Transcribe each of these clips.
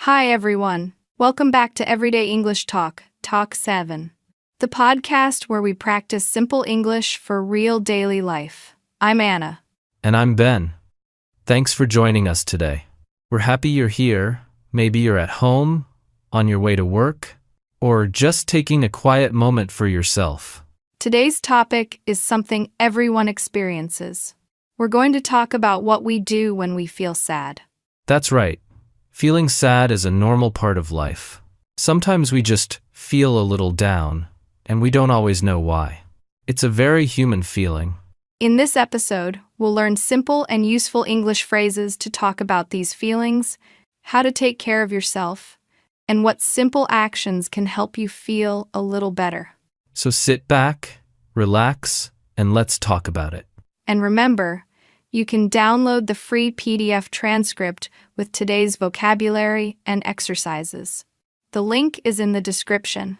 Hi everyone. Welcome back to Everyday English Talk, Talk 7, the podcast where we practice simple English for real daily life. I'm Anna. And I'm Ben. Thanks for joining us today. We're happy you're here. Maybe you're at home, on your way to work, or just taking a quiet moment for yourself. Today's topic is something everyone experiences. We're going to talk about what we do when we feel sad. That's right. Feeling sad is a normal part of life. Sometimes we just feel a little down, and we don't always know why. It's a very human feeling. In this episode, we'll learn simple and useful English phrases to talk about these feelings, how to take care of yourself, and what simple actions can help you feel a little better. So sit back, relax, and let's talk about it. And remember, you can download the free PDF transcript with today's vocabulary and exercises. The link is in the description.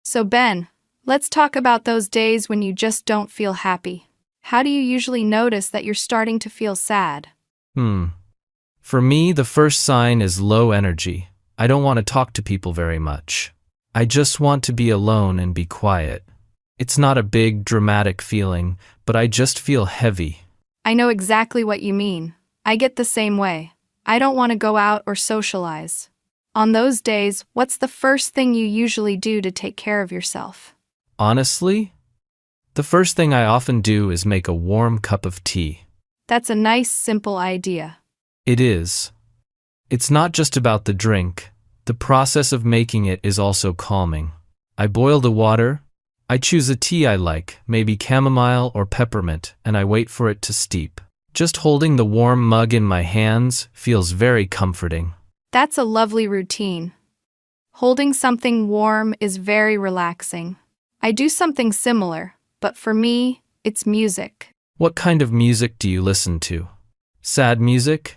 So Ben, let's talk about those days when you just don't feel happy. How do you usually notice that you're starting to feel sad? For me, the first sign is low energy. I don't want to talk to people very much. I just want to be alone and be quiet. It's not a big, dramatic feeling, but I just feel heavy. I know exactly what you mean. I get the same way. I don't want to go out or socialize. On those days, what's the first thing you usually do to take care of yourself? Honestly, the first thing I often do is make a warm cup of tea. That's a nice, simple idea. It is. It's not just about the drink. The process of making it is also calming. I boil the water. I choose a tea I like, maybe chamomile or peppermint, and I wait for it to steep. Just holding the warm mug in my hands feels very comforting. That's a lovely routine. Holding something warm is very relaxing. I do something similar, but for me, it's music. What kind of music do you listen to? Sad music?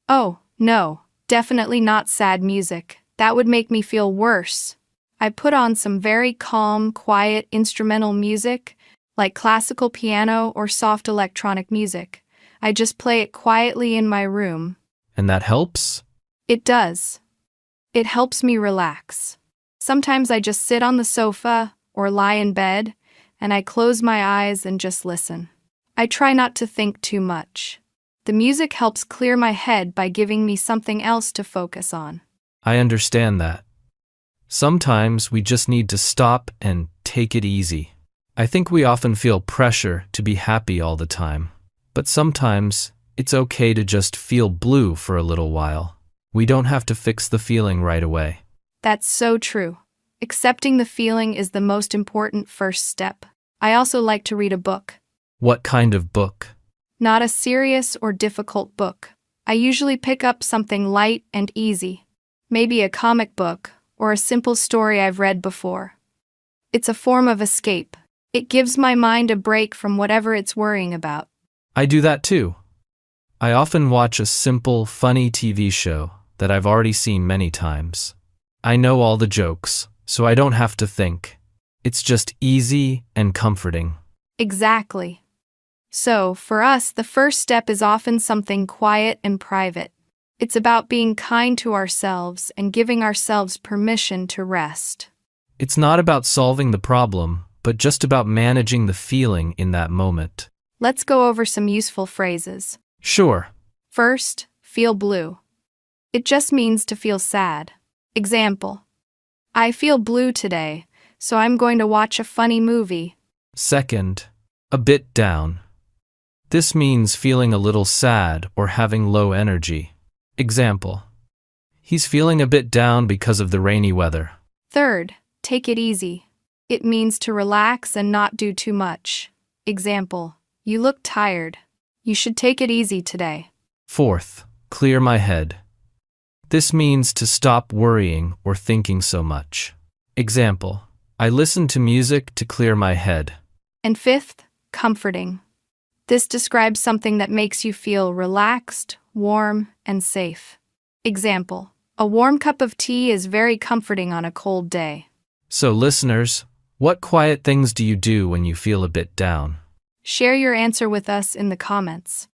Oh, no, definitely not sad music. That would make me feel worse. I put on some very calm, quiet instrumental music, like classical piano or soft electronic music. I just play it quietly in my room. And that helps? It does. It helps me relax. Sometimes I just sit on the sofa or lie in bed, and I close my eyes and just listen. I try not to think too much. The music helps clear my head by giving me something else to focus on. I understand that. Sometimes we just need to stop and take it easy. I think we often feel pressure to be happy all the time. But sometimes it's okay to just feel blue for a little while. We don't have to fix the feeling right away. That's so true. Accepting the feeling is the most important first step. I also like to read a book. What kind of book? Not a serious or difficult book. I usually pick up something light and easy. Maybe a comic book or a simple story I've read before. It's a form of escape. It gives my mind a break from whatever it's worrying about. I do that too. I often watch a simple, funny TV show that I've already seen many times. I know all the jokes, so I don't have to think. It's just easy and comforting. Exactly. So, for us, the first step is often something quiet and private. It's about being kind to ourselves and giving ourselves permission to rest. It's not about solving the problem, but just about managing the feeling in that moment. Let's go over some useful phrases. Sure. First, feel blue. It just means to feel sad. Example: I feel blue today, so I'm going to watch a funny movie. Second, a bit down. This means feeling a little sad or having low energy. Example: he's feeling a bit down because of the rainy weather. Third, take it easy. It means to relax and not do too much. Example: you look tired. You should take it easy today. Fourth, clear my head. This means to stop worrying or thinking so much. Example: I listen to music to clear my head. And fifth, comforting. This describes something that makes you feel relaxed, warm, and safe. Example: a warm cup of tea is very comforting on a cold day. So listeners, what quiet things do you do when you feel a bit down? Share your answer with us in the comments.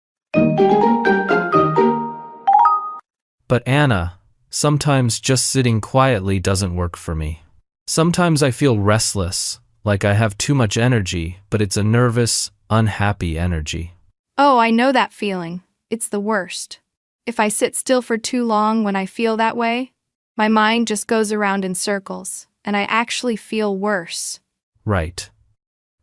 But Anna, sometimes just sitting quietly doesn't work for me. Sometimes I feel restless, like I have too much energy, but it's a nervous, unhappy energy. Oh, I know that feeling. It's the worst. If I sit still for too long when I feel that way, my mind just goes around in circles, and I actually feel worse. Right.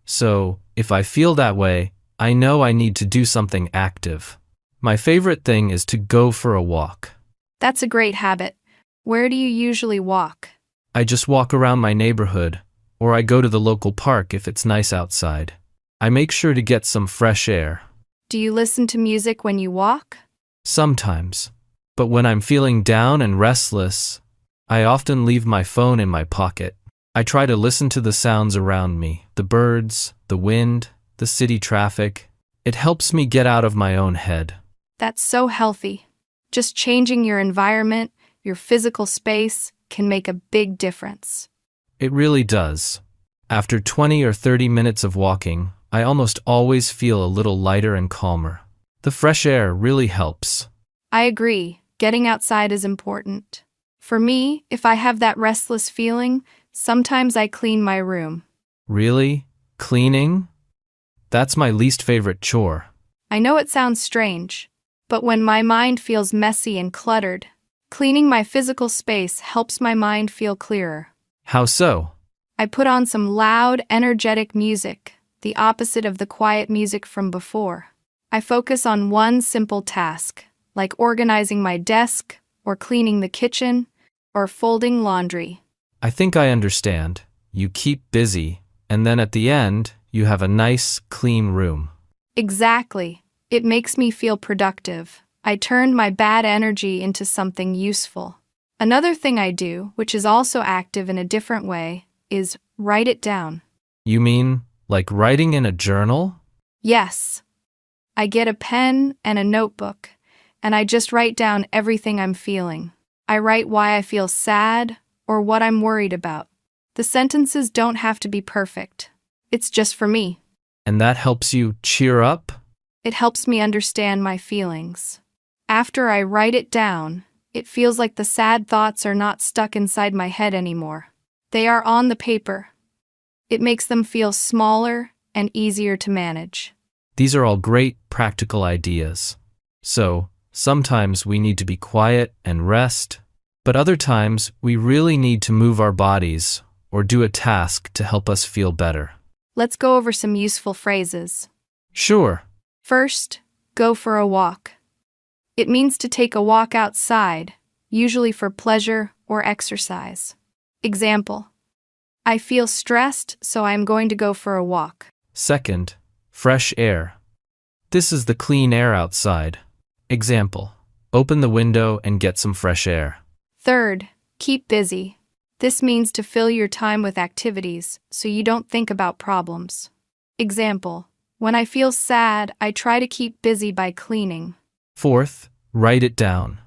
So, if I feel that way, I know I need to do something active. My favorite thing is to go for a walk. That's a great habit. Where do you usually walk? I just walk around my neighborhood, or I go to the local park if it's nice outside. I make sure to get some fresh air. Do you listen to music when you walk? Sometimes. But when I'm feeling down and restless, I often leave my phone in my pocket. I try to listen to the sounds around me, the birds, the wind, the city traffic. It helps me get out of my own head. That's so healthy. Just changing your environment, your physical space, can make a big difference. It really does. After 20 or 30 minutes of walking, I almost always feel a little lighter and calmer. The fresh air really helps. I agree. Getting outside is important. For me, if I have that restless feeling, sometimes I clean my room. Really? Cleaning? That's my least favorite chore. I know it sounds strange, but when my mind feels messy and cluttered, cleaning my physical space helps my mind feel clearer. How so? I put on some loud, energetic music, the opposite of the quiet music from before. I focus on one simple task, like organizing my desk, or cleaning the kitchen, or folding laundry. I think I understand. You keep busy, and then at the end, you have a nice, clean room. Exactly. It makes me feel productive. I turned my bad energy into something useful. Another thing I do, which is also active in a different way, is write it down. You mean, like writing in a journal? Yes. I get a pen and a notebook, and I just write down everything I'm feeling. I write why I feel sad or what I'm worried about. The sentences don't have to be perfect. It's just for me. And that helps you cheer up? It helps me understand my feelings. After I write it down, it feels like the sad thoughts are not stuck inside my head anymore. They are on the paper. It makes them feel smaller and easier to manage. These are all great, practical ideas. So, sometimes we need to be quiet and rest, but other times we really need to move our bodies or do a task to help us feel better. Let's go over some useful phrases. Sure. First, go for a walk. It means to take a walk outside, usually for pleasure or exercise. Example: I feel stressed, so I am going to go for a walk. Second, fresh air. This is the clean air outside. Example: open the window and get some fresh air. Third, keep busy. This means to fill your time with activities so you don't think about problems. Example: when I feel sad, I try to keep busy by cleaning. Fourth, write it down.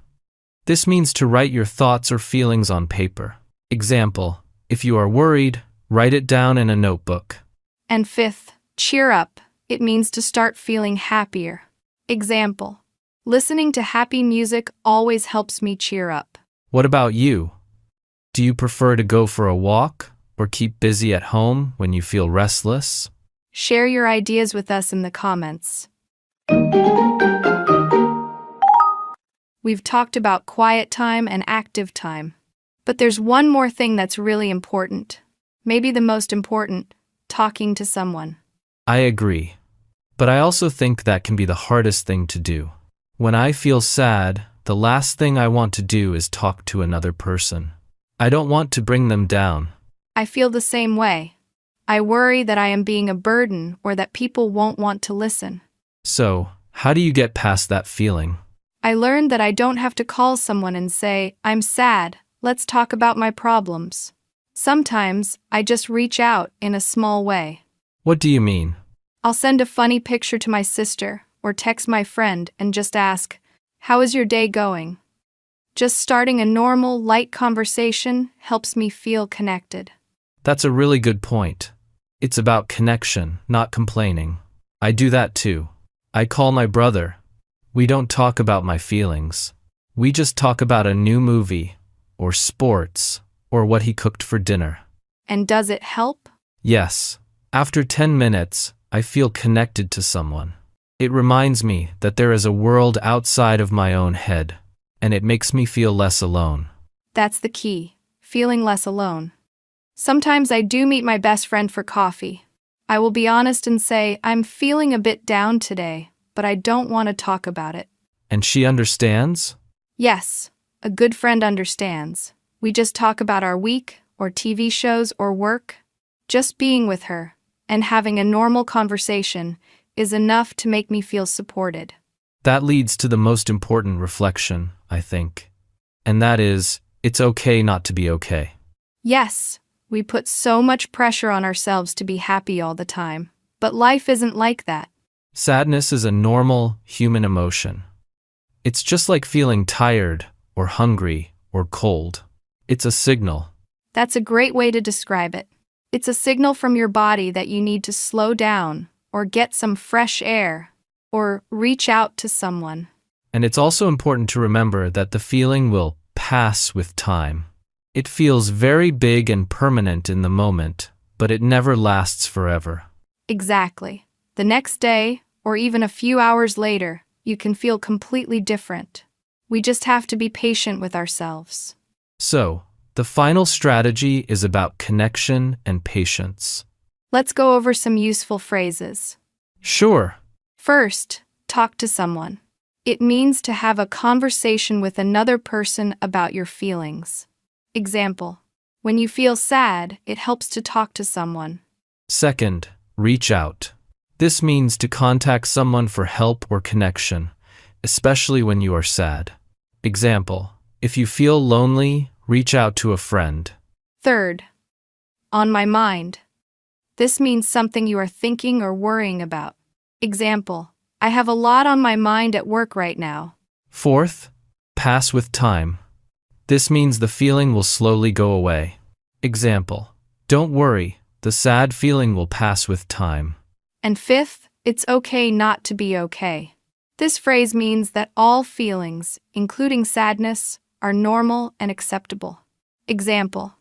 This means to write your thoughts or feelings on paper. Example: if you are worried, write it down in a notebook. And fifth, cheer up. It means to start feeling happier. Example: listening to happy music always helps me cheer up. What about you? Do you prefer to go for a walk or keep busy at home when you feel restless? Share your ideas with us in the comments. We've talked about quiet time and active time. But there's one more thing that's really important. Maybe the most important: talking to someone. I agree. But I also think that can be the hardest thing to do. When I feel sad, the last thing I want to do is talk to another person. I don't want to bring them down. I feel the same way. I worry that I am being a burden or that people won't want to listen. So, how do you get past that feeling? I learned that I don't have to call someone and say, "I'm sad, let's talk about my problems." Sometimes, I just reach out in a small way. What do you mean? I'll send a funny picture to my sister or text my friend and just ask, "How is your day going?" Just starting a normal, light conversation helps me feel connected. That's a really good point. It's about connection, not complaining. I do that too. I call my brother. We don't talk about my feelings. We just talk about a new movie, or sports, or what he cooked for dinner. And does it help? Yes. After 10 minutes, I feel connected to someone. It reminds me that there is a world outside of my own head, and it makes me feel less alone. That's the key, feeling less alone. Sometimes I do meet my best friend for coffee. I will be honest and say, I'm feeling a bit down today, but I don't want to talk about it. And she understands? Yes, a good friend understands. We just talk about our week, or TV shows, or work. Just being with her, and having a normal conversation, is enough to make me feel supported. That leads to the most important reflection, I think. And that is, it's okay not to be okay. Yes, we put so much pressure on ourselves to be happy all the time. But life isn't like that. Sadness is a normal, human emotion. It's just like feeling tired, or hungry, or cold. It's a signal. That's a great way to describe it. It's a signal from your body that you need to slow down, or get some fresh air, or reach out to someone. And it's also important to remember that the feeling will pass with time. It feels very big and permanent in the moment, but it never lasts forever. Exactly. The next day, or even a few hours later, you can feel completely different. We just have to be patient with ourselves. So, the final strategy is about connection and patience. Let's go over some useful phrases. Sure. First, talk to someone. It means to have a conversation with another person about your feelings. Example: when you feel sad, it helps to talk to someone. Second, reach out. This means to contact someone for help or connection, especially when you are sad. Example: if you feel lonely, reach out to a friend. Third, on my mind. This means something you are thinking or worrying about. Example: I have a lot on my mind at work right now. Fourth, pass with time. This means the feeling will slowly go away. Example: don't worry, the sad feeling will pass with time. And fifth, it's okay not to be okay. This phrase means that all feelings, including sadness, are normal and acceptable. Example: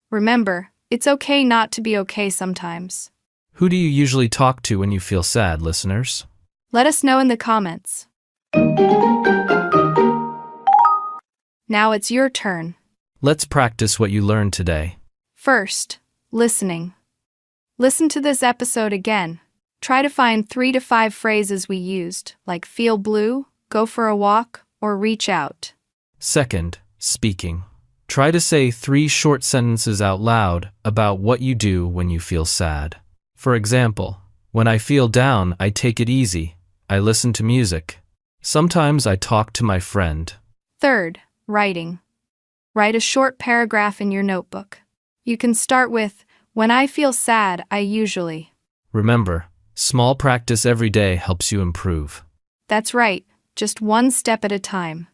remember, it's okay not to be okay sometimes. Who do you usually talk to when you feel sad, listeners? Let us know in the comments. Now it's your turn. Let's practice what you learned today. First, listening. Listen to this episode again. Try to find 3 to 5 phrases we used, like feel blue, go for a walk, or reach out. Second, speaking. Try to say 3 short sentences out loud about what you do when you feel sad. For example, when I feel down, I take it easy. I listen to music. Sometimes I talk to my friend. Third, writing. Write a short paragraph in your notebook. You can start with, when I feel sad, I usually. Remember, small practice every day helps you improve. That's right, just one step at a time.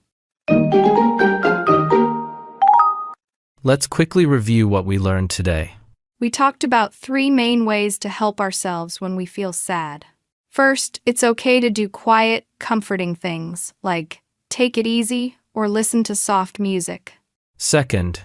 Let's quickly review what we learned today. We talked about 3 main ways to help ourselves when we feel sad. First, it's okay to do quiet, comforting things, like take it easy or listen to soft music. Second,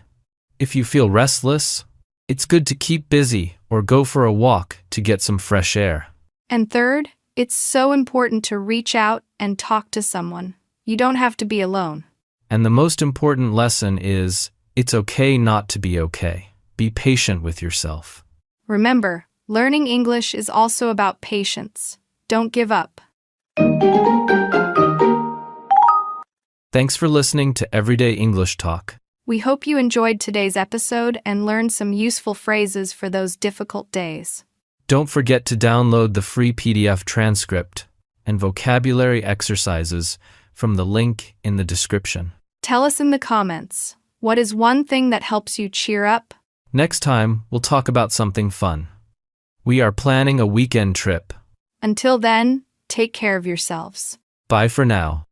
if you feel restless, it's good to keep busy or go for a walk to get some fresh air. And third, it's so important to reach out and talk to someone. You don't have to be alone. And the most important lesson is, it's okay not to be okay. Be patient with yourself. Remember, learning English is also about patience. Don't give up. Thanks for listening to Everyday English Talk. We hope you enjoyed today's episode and learned some useful phrases for those difficult days. Don't forget to download the free PDF transcript and vocabulary exercises from the link in the description. Tell us in the comments, what is one thing that helps you cheer up? Next time, we'll talk about something fun. We are planning a weekend trip. Until then, take care of yourselves. Bye for now.